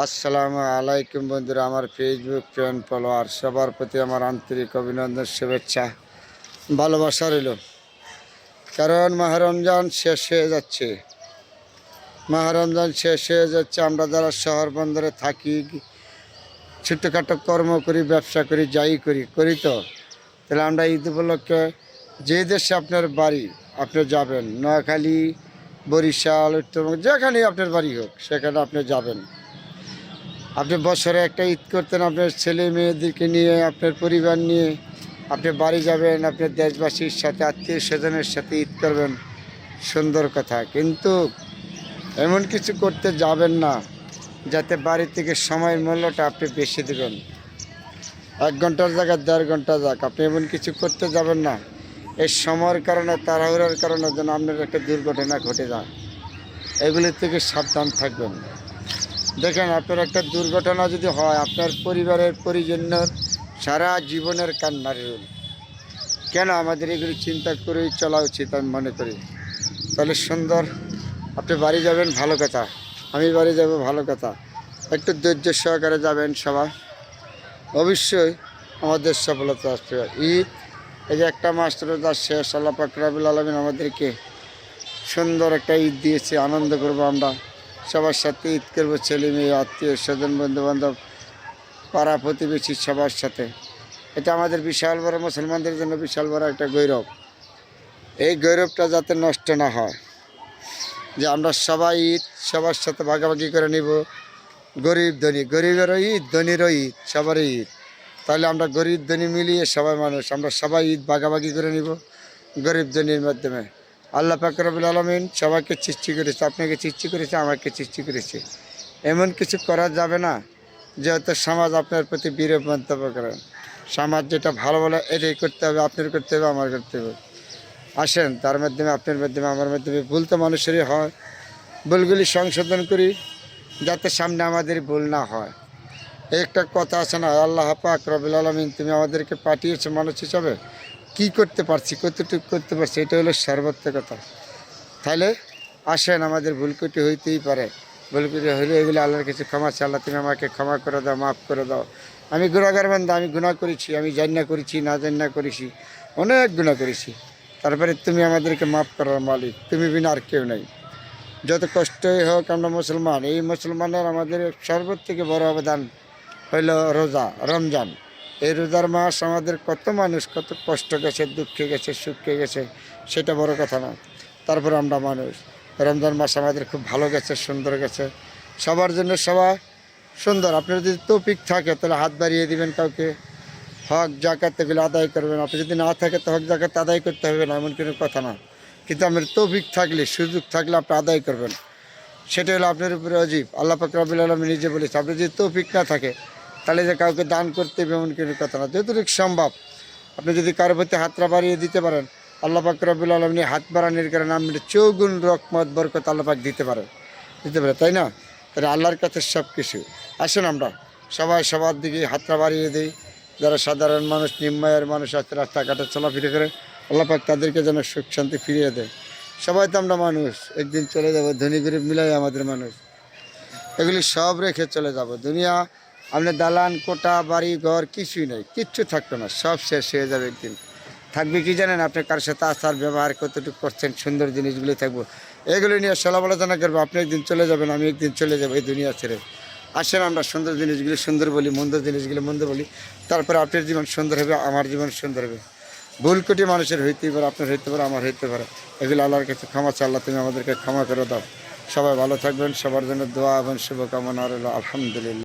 আসসালামু আলাইকুম বন্ধুরা, আমার ফেসবুক ফ্রেন্ড ফলোয়ার সবার প্রতি আমার আন্তরিক অভিনন্দন, শুভেচ্ছা, ভালোবাসা রইল। কারণ মাহ রমজান শেষ হয়ে যাচ্ছে। আমরা যারা শহর বন্দরে থাকি, ছোটোখাটো কর্ম করি, ব্যবসা করি, যাই করি তো, তাহলে আমরা ঈদ উপলক্ষে যে দেশে আপনার বাড়ি আপনি যাবেন, নোয়াখালী, বরিশাল, উত্তরবঙ্গ, যেখানেই আপনার বাড়ি হোক সেখানে আপনি যাবেন। আপনি বছরে একটা ঈদ করতেন, আপনার ছেলে মেয়েদেরকে নিয়ে, আপনার পরিবার নিয়ে আপনি বাড়ি যাবেন, আপনার দেশবাসীর সাথে, আত্মীয় স্বজনের সাথে ঈদ করবেন, সুন্দর কথা। কিন্তু এমন কিছু করতে যাবেন না যাতে বাড়ি থেকে সময়ের মূল্যটা আপনি বেশি দেবেন। 1 ঘন্টার জায়গায় 1.5 ঘন্টা যাক, আপনি এমন কিছু করতে যাবেন না এই সময়ের কারণে, তাড়াহুড়োর কারণে যেন আপনার একটা দুর্ঘটনা ঘটে যায়। এগুলির থেকে সাবধান থাকবেন। দেখেন, আপনার একটা দুর্ঘটনা যদি হয়, আপনার পরিবারের পরিজনের সারা জীবনের কান্নার রোল। কেন আমাদের এগুলি চিন্তা করেই চলা উচিত আমি মনে করি। তাহলে সুন্দর, আপনি বাড়ি যাবেন, ভালো কথা, আমি বাড়ি যাব, ভালো কথা। একটু ধৈর্য সহকারে যাবেন সবাই, অবশ্যই আমাদের সফলতা আসবে। ঈদ, এই যে একটা মাস রোজা শেষ, আল্লাহ পাক রব্বুল আলামিন আমাদেরকে সুন্দর একটা ঈদ দিয়েছে, আনন্দ করবো আমরা, সবার সাথে ঈদ করবো, ছেলে মেয়ে, আত্মীয় স্বজন, বন্ধুবান্ধব, পাড়া প্রতিবেশী, সবার সাথে। এটা আমাদের বিশাল বড়, মুসলমানদের জন্য বিশাল বড় একটা গৌরব। এই গৌরবটা যাতে নষ্ট না হয়, যে আমরা সবাই ঈদ সবার সাথে ভাগাভাগি করে নিব। গরিব ধনী, গরিবেরও ঈদ, ধনীরও ঈদ, সবারই ঈদ। তাহলে আমরা গরিব ধনী মিলিয়ে সবাই মানুষ, আমরা সবাই ঈদ ভাগাভাগি করে নিব গরিব ধনীর মাধ্যমে। আল্লাহ পাক রব্বুল আলামিন সবাইকে সৃষ্টি করেছে, আপনাকে সৃষ্টি করেছে, আমাকে সৃষ্টি করেছে। এমন কিছু করা যাবে না যেহেতু সমাজ আপনার প্রতি বিরূপ মন্তব্য করে। সমাজ যেটা ভালো বলে এটাই করতে হবে, আপনার করতে হবে, আমার করতে হবে। আসেন, তার মাধ্যমে, আপনার মাধ্যমে, আমার মাধ্যমে, ভুল তো মানুষেরই হয়, ভুলগুলি সংশোধন করি যাতে সামনে আমাদের ভুল না হয়। একটা কথা আছে না, আল্লাহ পাক রব্বুল আলামিন তুমি আমাদেরকে পাঠিয়েছো মানুষ হিসাবে, কী করতে পারছি, কতটুকু করতে পারছি, এটা হলো সর্বোচ্চ কথা। তাহলে আসেন, আমাদের ভুলকুটি হইতেই পারে, ভুলকুটি হইলে এগুলো আল্লাহর কাছে ক্ষমা চাই, আল্লাহ তুমি আমাকে ক্ষমা করে দাও, মাফ করে দাও। আমি গুনাহগার বান্দা, আমি গুনাহ করেছি, আমি জান্না করেছি, না জান্না করেছি, অনেক গুনাহ করেছি। তারপরে তুমি আমাদেরকে মাফ করার মালিক, তুমি বিনা আর কেউ নেই। যত কষ্টই হোক, আমরা মুসলমান, এই মুসলমানের আমাদের সর্বথেকে বড় অবদান হইল রোজা, রমজান। এই রোজার মাস আমাদের কত মানুষ কত কষ্ট গেছে, দুঃখে গেছে, সুখে গেছে, সেটা বড় কথা না। তারপর আমরা মানুষ, রমজান মাস আমাদের খুব ভালো গেছে, সুন্দর গেছে, সবার জন্য সবাই সুন্দর। আপনার যদি তৌফিক থাকে তাহলে হাত বাড়িয়ে দিবেন কাউকে, হক জাকাত এগুলো আদায় করবেন। আপনি যদি না থাকে তো হক জাকাত আদায় করতে হবে না, এমন কোনো কথা না। কিন্তু আপনার তৌফিক থাকলে, সুযোগ থাকলে আপনি আদায় করবেন, সেটা হলো আপনার উপরে অজীব। আল্লাহ পাক রব্বুল আলামিন নিজে বলেছে, আপনি যদি তৌফিক না থাকে তাহলে যে কাউকে দান করতে হবে এমন কোনো কথা না। যতটুকু সম্ভব আপনি যদি কারোর প্রতি হাতটা বাড়িয়ে দিতে পারেন, আল্লাহ পাক রব্বুল আলামিন হাত বাড়ানোর কারণে আপনি চৌগুণ রহমত বরকত আল্লাহ পাক দিতে পারে, তাই না? তাহলে আল্লাহর কাছে সব কিছু। আসুন আমরা সবাই সবার দিকে হাতটা বাড়িয়ে দিই। যারা সাধারণ মানুষ, নিম্নআয়ের মানুষ আছে, রাস্তাঘাটে চলাফেরা করে, আল্লাহ পাক তাদেরকে যেন সুখ শান্তি ফিরিয়ে দেয়। সবাই তো আমরা মানুষ, একদিন চলে যাব, ধনী গরিব মিলাই আমাদের মানুষ, এগুলি সব রেখে চলে যাব। দুনিয়া আপনার দালান কোটা, বাড়ি ঘর কিছুই নেই, কিচ্ছু থাকবে না, সব শেষ হয়ে যাবে একদিন। থাকবে কি জানেন? আপনি কার সাথে আচার ব্যবহার কতটুকু করছেন, সুন্দর জিনিসগুলি থাকবো, এগুলি নিয়ে সমালোচনা করবো। আপনি একদিন চলে যাবেন, আমি একদিন চলে যাবো এই দুনিয়া ছেড়ে। আসেন আমরা সুন্দর জিনিসগুলি সুন্দর বলি, মন্দ জিনিসগুলি মন্দ বলি, তারপরে আপনার জীবন সুন্দর হবে, আমার জীবন সুন্দর হবে। ভুল কোটি মানুষের হইতেই পারে, আপনার হইতে পারে, আমার হইতে পারে, এগুলো আল্লাহর কাছে ক্ষমা চাই, আল্লাহ তুমি আমাদেরকে ক্ষমা করে দাও। সবাই ভালো থাকবেন, সবার জন্য দোয়া এবং শুভকামনা রইল। আলহামদুলিল্লাহ।